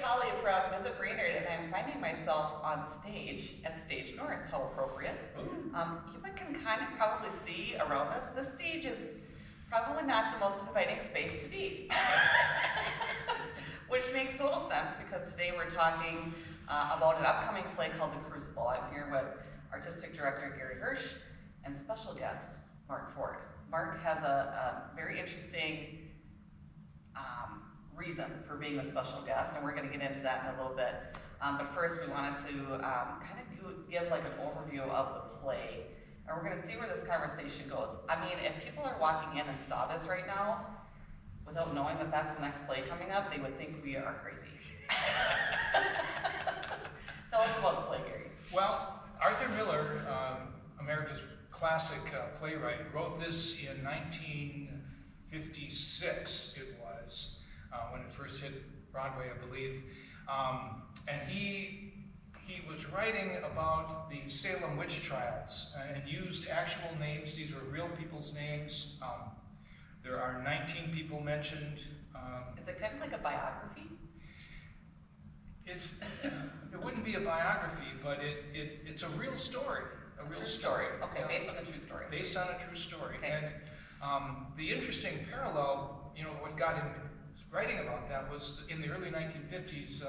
Holly from Visit Brainerd, and I'm finding myself on stage at Stage North. How appropriate. You can kind of probably see around us. This stage is probably not the most inviting space to be. Which makes total sense because today we're talking about an upcoming play called The Crucible. I'm here with Artistic Director Gary Hirsch and special guest Mark Ford. Mark has a very interesting reason for being the special guest, and we're going to get into that in a little bit. But first, we wanted to kind of give like an overview of the play, and we're going to see where this conversation goes. I mean, if people are walking in and saw this right now, without knowing that that's the next play coming up, they would think we are crazy. Tell us about the play, Gary. Well, Arthur Miller, America's classic playwright, wrote this in 1956, it was, when it first hit Broadway, I believe. And he was writing about the Salem witch trials and used actual names. These were real people's names. There are 19 people mentioned. Is it kind of like a biography? It wouldn't be a biography, but it's a real story. A real story. Okay, based on a true story. Based on a true story. Okay. And the interesting parallel, what got him writing about that was in the early 1950s,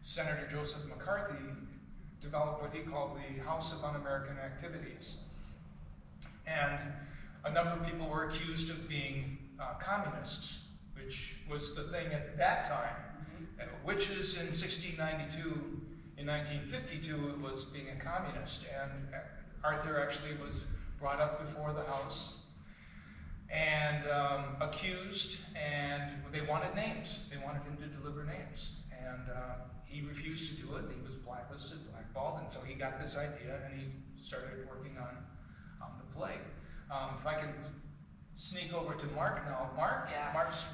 Senator Joseph McCarthy developed what he called the House of Un-American Activities. And a number of people were accused of being communists, which was the thing at that time. Witches in 1692, in 1952, it was being a communist. And Arthur actually was brought up before the House and accused, and they wanted names. They wanted him to deliver names. And he refused to do it. He was blacklisted, blackballed, and so he got this idea and he started working on the play. If I can sneak over to Mark now. Mark's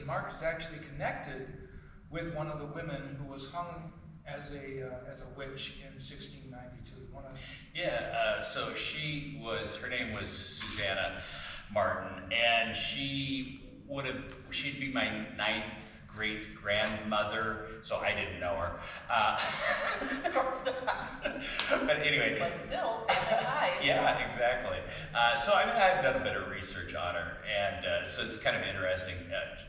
Mark is actually connected with one of the women who was hung as a witch in 1692. So her name was Susanna Martin, and she'd be my 9th great grandmother, so I didn't know her. Of course not. But anyway. But still, family ties. Yeah, exactly. So I've done a bit of research on her, and so it's kind of interesting.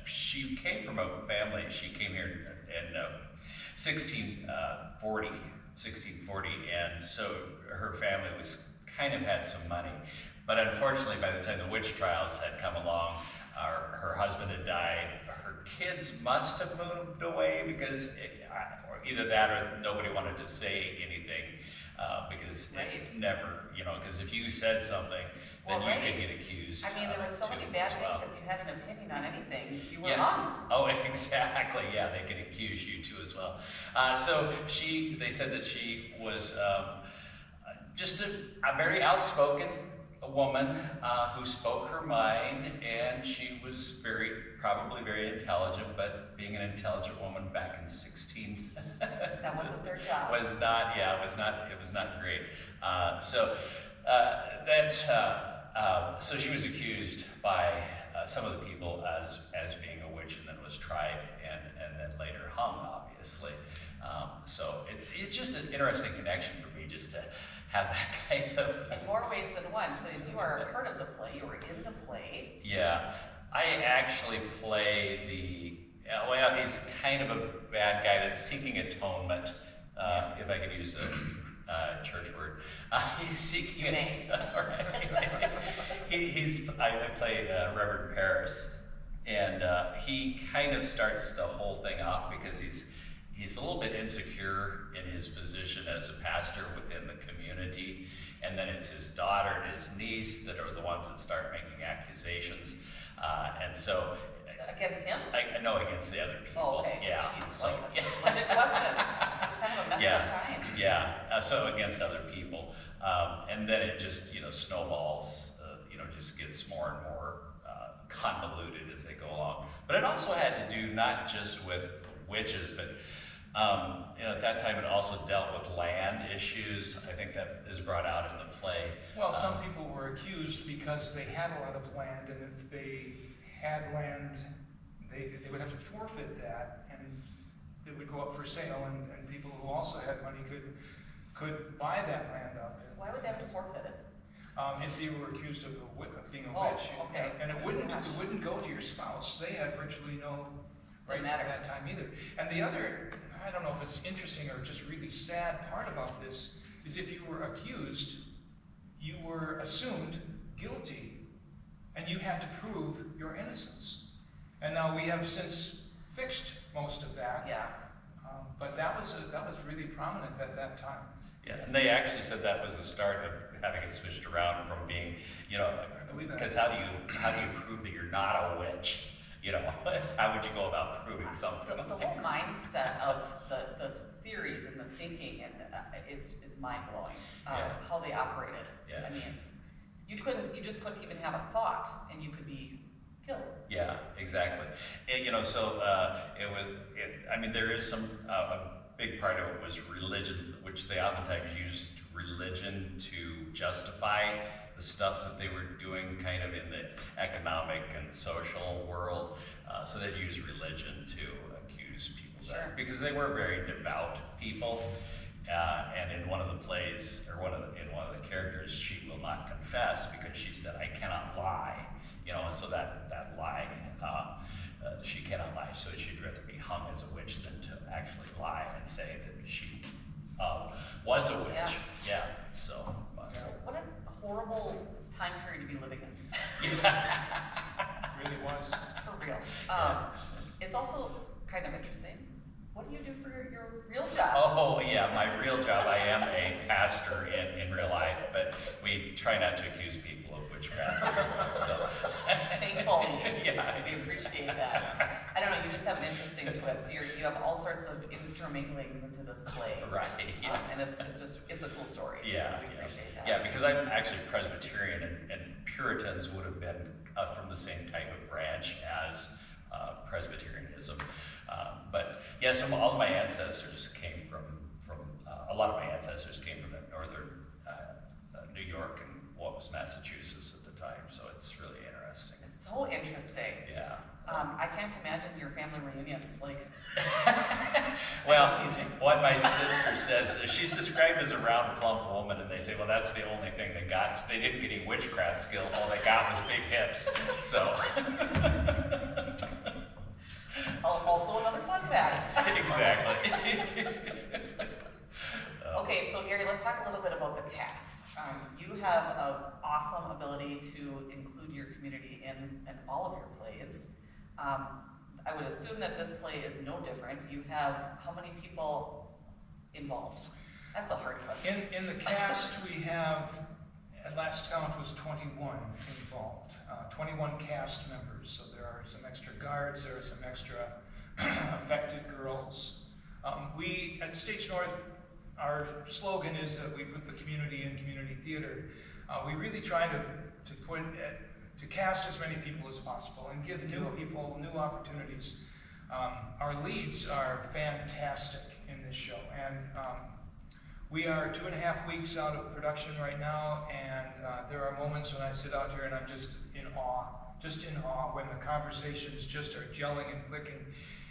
She came from a family. She came here in 1640, and so her family kind of had some money. But unfortunately, by the time the witch trials had come along, her husband had died. Her kids must have moved away because either that or nobody wanted to say anything because it never, because if you said something, then you could get accused. I mean, there were so many bad things. If you had an opinion on anything, you were hung. Oh, exactly. Yeah, they could accuse you too as well. So they said that she was just a very outspoken woman who spoke her mind, and she was probably very intelligent, but being an intelligent woman back in 16 that wasn't their job. It was not great. So she was accused by some of the people as being a witch, and then was tried and then later hung, obviously. So it's just an interesting connection for me just to have that kind of... In more ways than one. So you are a part of the play, you were in the play. Yeah, I actually play he's kind of a bad guy that's seeking atonement, if I could use a church word. He's seeking I play Reverend Paris, and he kind of starts the whole thing off because he's a little bit insecure in his position as a pastor within the community, and then it's his daughter and his niece that are the ones that start making accusations, and so... Against him? No, against the other people. Oh, okay. Yeah. Jesus, that's a legit question. It's kind of a messed up time. Yeah, so against other people. And then it just, snowballs, just gets more and more convoluted as they go along. But it also had to do not just with witches, but at that time it also dealt with land issues. I think that is brought out in the play. Well, some people were accused because they had a lot of land, and if they had land, they would have to forfeit that, and it would go up for sale, and people who also had money could buy that land up. Why would they have to forfeit it? If you were accused of being a Oh, witch. okay. And it Oh, wouldn't gosh. go to your spouse. They had virtually no rights matter. at that time either. And the other, I don't know if it's interesting or just really sad part about this, is if you were accused, you were assumed guilty, and you had to prove your innocence. And now we have since fixed most of that. Yeah. But that was really prominent at that time. Yeah, and they actually said that was the start of having it switched around from being, you know, I believe that. because how do you prove that you're not a witch? You know, how would you go about proving something? The whole mindset of the theories and the thinking, and it's mind blowing. Yeah. How they operated. Yeah. I mean, you just couldn't even have a thought, and you could be killed. Yeah, exactly. And, you know, so I mean, there is some, a big part of it was religion, which they oftentimes used religion to justify the stuff that they were doing kind of in the economic and social world. So they'd use religion to accuse people Sure. there, because they were very devout people. And in one of the plays, or in one of the characters, she will not confess because she said, "I cannot lie." You know, and so that lie, she cannot lie, so she'd rather be hung as a witch than to actually lie and say that she was a witch. Yeah. So. What a horrible time period to be living in. It really was. For real. It's also kind of interesting. What do you do for your real job? Oh yeah, my real job, I am a pastor in real life, but we try not to accuse people of witchcraft. So. Thankfully. Yeah, We appreciate that. I don't know, you just have an interesting twist. You have all sorts of interminglings into this play. Right, yeah. And it's a cool story. Yeah, So we appreciate that. yeah, because I'm actually Presbyterian, and Puritans would have been from the same type of branch as Presbyterianism. But yeah, all of my ancestors came from a lot of my ancestors came from northern New York and what was Massachusetts at the time. So it's really interesting. It's so interesting. Yeah. I can't imagine your family reunions, like. Well, what my sister says, she's described as a round, plump woman, and they say, well, that's the only thing they got. They didn't get any witchcraft skills. All they got was big hips. So. Also another fun fact. Exactly. Okay, so Gary, let's talk a little bit about the cast. You have an awesome ability to include your community in all of your plays. I would assume that this play is no different. You have how many people involved? That's a hard question. In the cast, we have, at last count, was 21 involved. 21 cast members. So there are some extra guards, there are some extra affected girls. We, at Stage North, our slogan is that we put the community in community theater. We really try to cast as many people as possible and give new people new opportunities. Our leads are fantastic in this show, and we are 2.5 weeks out of production right now, and there are moments when I sit out here and I'm just in awe when the conversations just are gelling and clicking.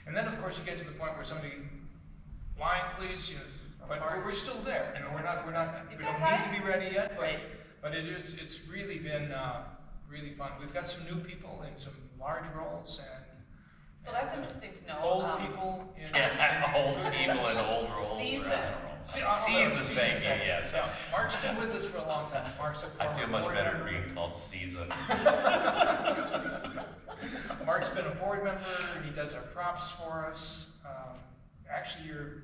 And then of course you get to the point where somebody, line please, you know, but we're still there. You know, we don't need to be ready yet, but it's really been really fun. We've got some new people in some large roles, and so that's interesting to know. Old people in old people in old roles. Seasons, thank you, yes. Yeah, Mark's been with us for a long time. Mark's a I feel much better being called Season. Mark's been a board member. He does our props for us. Actually, you're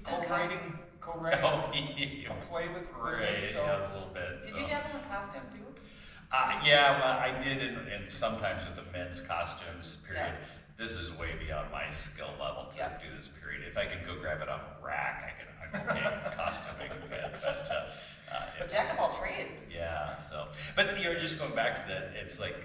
co-writing a play with me. So. Yeah, a little bit. Did you dabble in costume too? Yeah, well, I did, and sometimes with the men's costumes, period. Yeah. This is way beyond my skill level to do this, period. If I can go grab it off a rack, I'm okay with costuming a bit. But jack of all trades. Yeah, so. But, you know, just going back to that, it's like,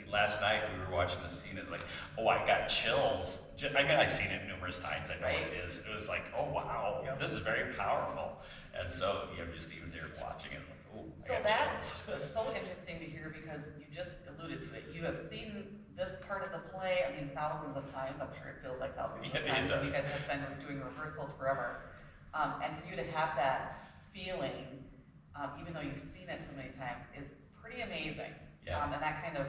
last night we were watching the scene, it's like, oh, I got chills. I mean, I've seen it numerous times, I know what it is. It was like, oh, wow, this is very powerful. And so, you know, just even there watching it, it's like, oh, So that's so interesting to hear, because you just alluded to it. You have seen this part of the play, I mean, thousands of times, I'm sure it feels like thousands of times, and you guys have been doing rehearsals forever. And for you to have that feeling, even though you've seen it so many times, is pretty amazing. Yeah. And that kind of,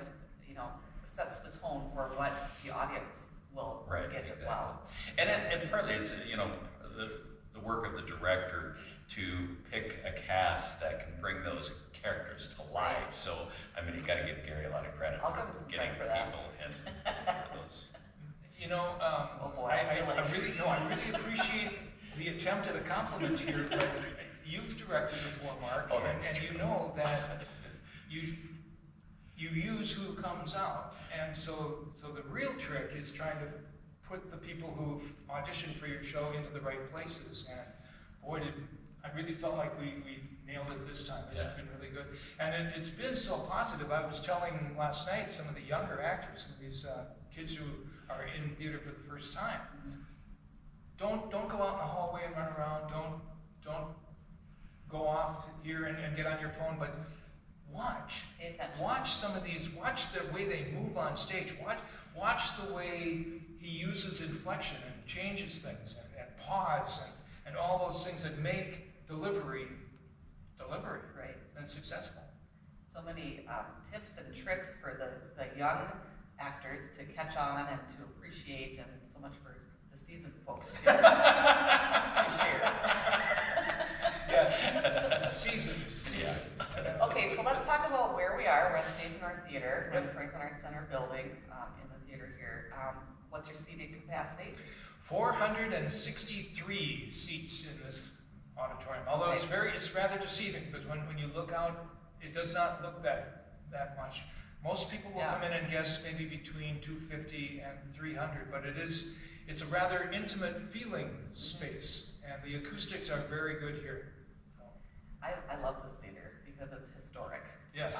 you know, sets the tone for what the audience will get as well. And partly it's, you know, the work of the director to pick a cast that can bring those characters to life. So, I mean, you've got to give Gary a lot of credit I'll for give him some getting credit for that. people in for those. You know, Oh boy, I really appreciate the attempt at a compliment here, but you've directed before, Mark, Oh, and that's you true. know that you use who comes out, and so the real trick is trying to put the people who've auditioned for your show into the right places. And boy, I really felt like we nailed it this time. This has been really good, and it's been so positive. I was telling last night some of the younger actors, some of these kids who are in theater for the first time. Don't go out in the hallway and run around. Don't go off here and get on your phone, but watch. Pay attention. Watch some of these. Watch the way they move on stage. Watch the way he uses inflection and changes things and pause and all those things that make delivery Right. and successful. So many tips and tricks for the young actors to catch on and to appreciate, and so much for the seasoned folks to share. Yes, seasoned. Okay, so let's talk about where we are. We're at State North Theater. We're in the Franklin Arts Center building in the theater here. What's your seating capacity? 463 seats in this auditorium. Although it's rather deceiving, because when you look out, it does not look that much. Most people will come in and guess maybe between 250 and 300, but it's a rather intimate feeling space, and the acoustics are very good here. I love this theater because it's historic. Yes.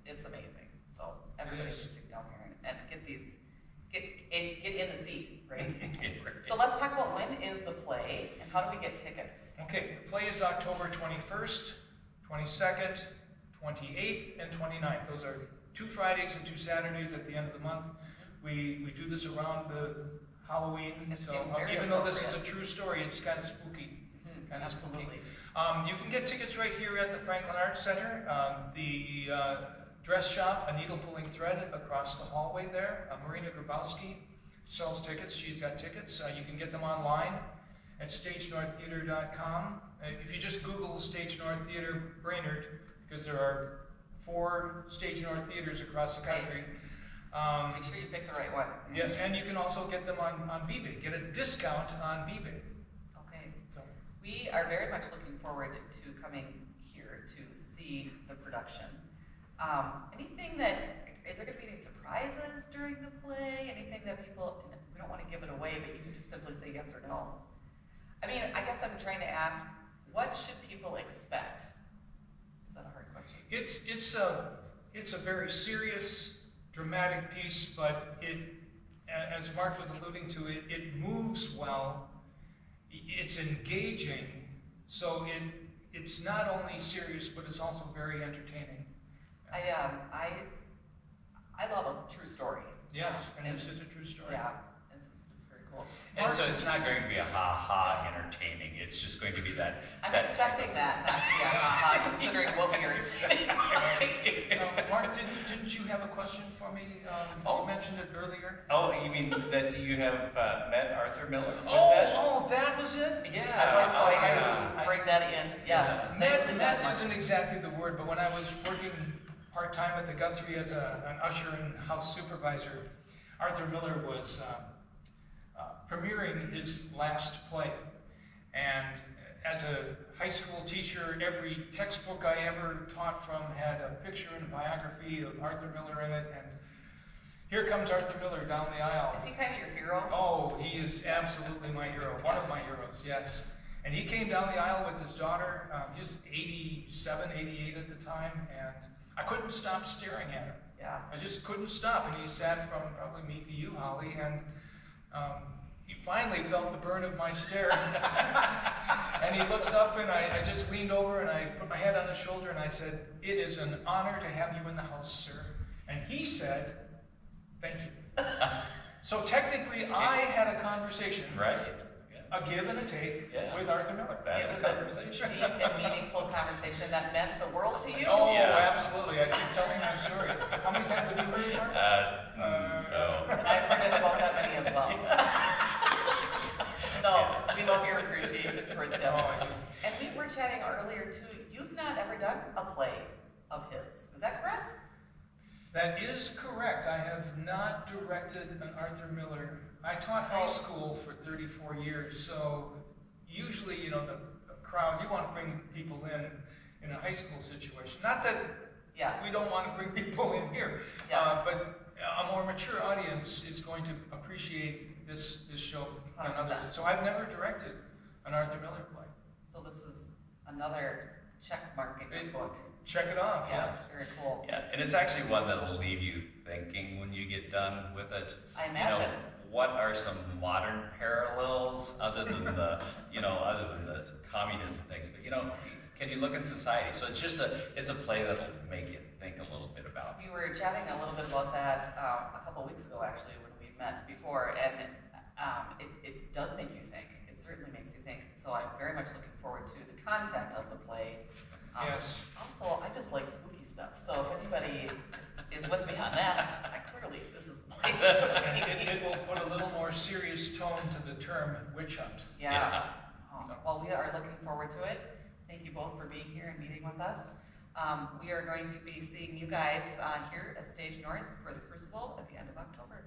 It's amazing. So everybody should sit down here and get in the seat, right? So let's talk about when is the play and how do we get tickets? Okay, the play is October 21st, 22nd, 28th, and 29th. Those are 2 Fridays and 2 Saturdays at the end of the month. We do this around the Halloween, so even though this is a true story, it's kind of spooky. Kind of spooky. You can get tickets right here at the Franklin Arts Center. The dress shop, A Needle Pulling Thread, across the hallway there. Marina Grabowski sells tickets. She's got tickets. You can get them online at stagenorththeater.com. If you just Google Stage North Theater Brainerd, because there are 4 Stage North theaters across the country. Make sure you pick the right one. Yes, and you can also get them on BB. Get a discount on BB. Okay. So. We are very much looking forward to coming here to see the production. Is there going to be any surprises during the play? Anything that people, we don't want to give it away, but you can just simply say yes or no. I mean, I guess I'm trying to ask, what should people expect? Is that a hard question? It's a very serious, dramatic piece, but as Mark was alluding to, it moves well. It's engaging, so it's not only serious, but it's also very entertaining. I love a true story. Yes, and this is a true story. Yeah, it's very cool. And so it's not going to be a ha-ha entertaining. It's just going to be that. I'm expecting that not to be a ha-ha, considering what we are seeing. Mark, didn't you have a question for me? You mentioned it earlier. Oh, you mean that you have met Arthur Miller? That was it? Yeah. I was going to bring that in, yes. Met isn't exactly the word, but when I was working part-time at the Guthrie as an usher and house supervisor, Arthur Miller was premiering his last play. And as a high school teacher, every textbook I ever taught from had a picture and a biography of Arthur Miller in it. And here comes Arthur Miller down the aisle. Is he kind of your hero? Oh, he is absolutely my hero. One of my heroes, yes. And he came down the aisle with his daughter. He was 87, 88 at the time, and I couldn't stop staring at him. Yeah. I just couldn't stop. And he sat from probably me to you, Holly, and he finally felt the burn of my stare. And he looks up, and I just leaned over, and I put my head on his shoulder, and I said, "It is an honor to have you in the house, sir." And he said, Thank you. So technically, I had a conversation, Right. a give and a take, Yeah. with Arthur Miller. That's It a was conversation. a deep and meaningful conversation that meant the world to you. Oh, Yeah. absolutely. I keep telling that story. How many times have you heard it, Mark? No. And I've heard it about that many as well. No, we love your appreciation towards him. Oh, I do. And we were chatting earlier too, you've not ever done a play of his, is that correct? That is correct. I have not directed an Arthur Miller. I taught high school for 34 years, so usually, you know, the crowd, you want to bring people in a high school situation. Not that Yeah, we don't want to bring people in here, Yeah. but a more mature audience is going to appreciate this show than others. 100%. So I've never directed an Arthur Miller play. so this is another check mark in your book. Check it off, Yeah, yes. very cool. Yeah, and it's actually one that'll leave you thinking when you get done with it. I You know, imagine. what are some modern parallels other than the, other than the communism things? But can you look at society? So it's a play that'll make you think a little bit about. We were chatting a little bit about that a couple weeks ago, actually, when we met before, and it does make you think. It certainly makes you think. So I'm very much looking forward to the content of the play. Yes. Also, I just like spooky stuff. So if anybody is with me on that, clearly this is the place to And be. it will put a little more serious tone to the term witch hunt. Yeah. So- Well, we are looking forward to it. Thank you both for being here and meeting with us. We are going to be seeing you guys here at Stage North for the Crucible at the end of October.